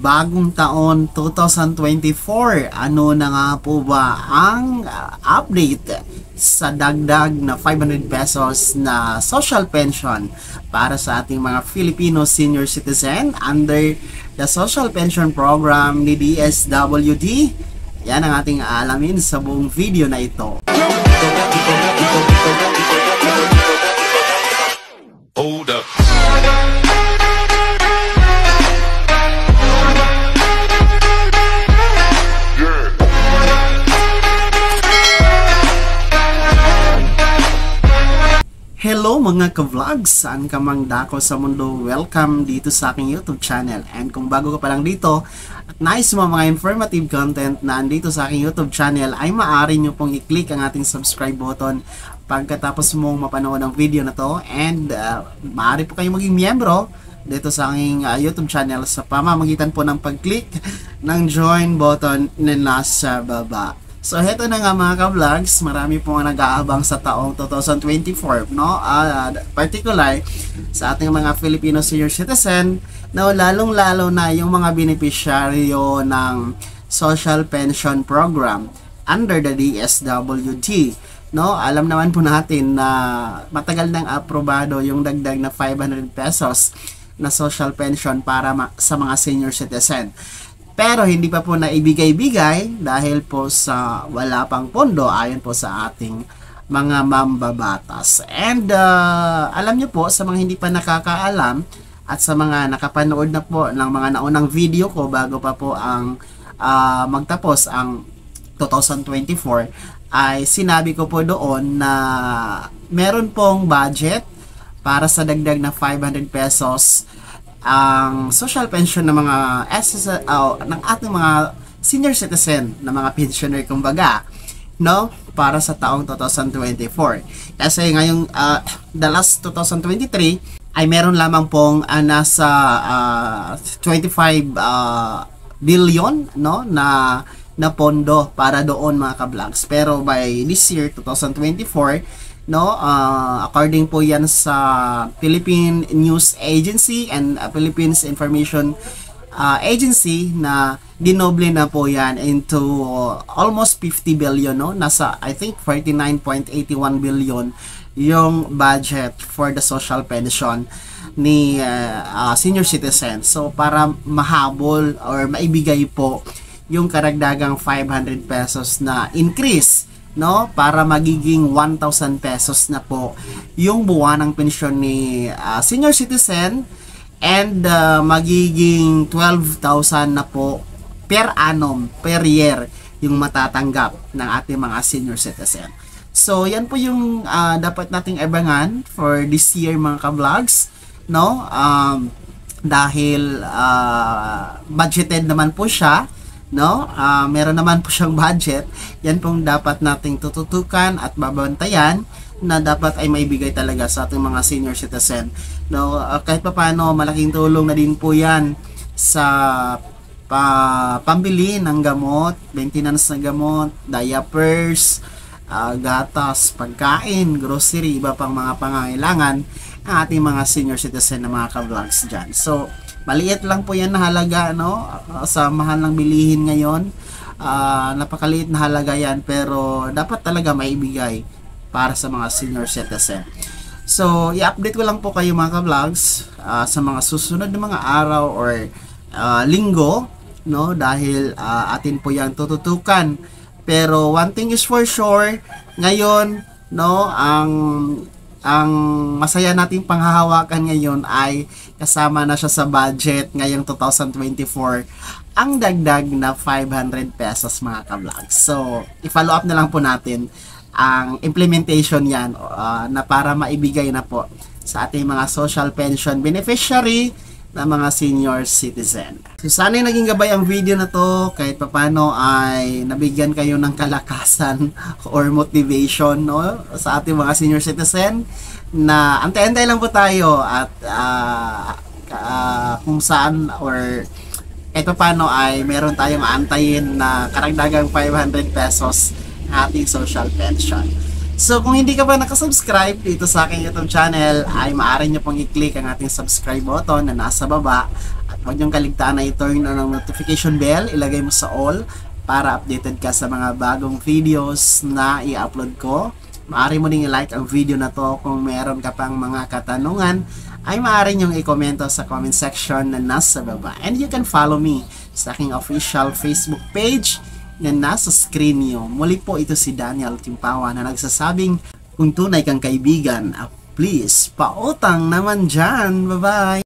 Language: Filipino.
bagong taon 2024. Ano na nga po ba ang update sa dagdag na 500 pesos na social pension para sa ating mga Filipino senior citizen under the social pension program ni DSWD? Yan ang ating aalamin sa buong video na ito. Hold up. Hello mga ka-vlogs! Saan ka mang dako sa mundo? Welcome dito sa aking YouTube channel. And kung bago ka pa lang dito at nais mo mga informative content na andito sa aking YouTube channel, ay maaari nyo pong i-click ang ating subscribe button pagkatapos mong mapanood ang video na to. And maaari po kayong maging miyembro dito sa aking YouTube channel sa pamamagitan po ng pag-click ng join button na nasa baba. So, heto na nga mga ka-vlogs, marami po nga nag-aabang sa taong 2024, no? Particular sa ating mga Filipino senior citizen, no? Lalong-lalo na yung mga beneficiaryo ng social pension program under the DSWD, no? Alam naman po natin na matagal nang aprobado yung dagdag na 500 pesos na social pension para sa mga senior citizen. Pero hindi pa po naibigay-bigay dahil po sa wala pang pondo ayon po sa ating mga mambabatas. And alam nyo po, sa mga hindi pa nakakaalam at sa mga nakapanood na po ng mga naunang video ko bago pa po ang magtapos ang 2024, ay sinabi ko po doon na meron pong budget para sa dagdag na 500 pesos ang social pension ng mga ng ating mga senior citizen na mga pensioner kumbaga, no, para sa taong 2024. Kasi ngayong the last 2023 ay meron lamang pong nasa 25 billion, no, na pondo para doon mga ka-vlogs. Pero by this year 2024, no, according po yan sa Philippine News Agency and Philippines Information Agency, na dinoble na po yan into almost 50 billion, no? Nasa I think 49.81 billion yung budget for the social pension ni senior citizen. So para mahabol or maibigay po yung karagdagang 500 pesos na increase, no, para magiging 1,000 pesos na po yung buwanang pensyon ni senior citizen, and magiging 12,000 na po per annum, per year yung matatanggap ng ating mga senior citizen. So yan po yung dapat nating abangan for this year mga ka-vlogs, no, dahil budgeted naman po siya, no, meron naman po siyang budget. Yan pong dapat nating tututukan at babantayan na dapat ay maibigay talaga sa ating mga senior citizen, no. Kahit pa paano, malaking tulong na din po yan sa pambili ng gamot, maintenance ng gamot, diapers, gatas, pagkain, grocery, iba pang mga pangangailangan ng ating mga senior citizen na mga ka-vlogs dyan. So maliit lang po yan na halaga, no, sa mahal ng bilihin ngayon. Napakaliit na halaga yan, pero dapat talaga maibigay para sa mga senior citizen. So i-update ko lang po kayo mga ka-vlogs sa mga susunod na mga araw or linggo, no, dahil atin po yan tututukan. Pero one thing is for sure, ngayon, no, ang masaya nating panghahawakan ngayon ay kasama na siya sa budget ngayong 2024 ang dagdag na 500 pesos mga ka-vlogs. So i-follow up na lang po natin ang implementation yan na para maibigay na po sa ating mga social pension beneficiary na mga senior citizen. So sana naging gabay ang video na to, kahit papano ay nabigyan kayo ng kalakasan or motivation, no, sa ating mga senior citizen, na antay-antay lang po tayo at kung saan or kahit papano ay meron tayong aantayin na karagdagang 500 pesos ating social pension. So kung hindi ka pa nakasubscribe dito sa aking YouTube channel, ay maaari nyo pong i-click ang ating subscribe button na nasa baba at Huwag niyong kaligtaan na i-turn on ang notification bell, ilagay mo sa all para updated ka sa mga bagong videos na i-upload ko. Maaari mo ding i-like ang video na to. Kung meron ka pang mga katanungan, ay maaari niyong i-komento sa comment section na nasa baba. And you can follow me sa aking official Facebook page na nasa screen niyo. Muli po, ito si Daniel Timpawa na nagsasabing, kung tunay kang kaibigan, please, pautang naman dyan. Bye-bye!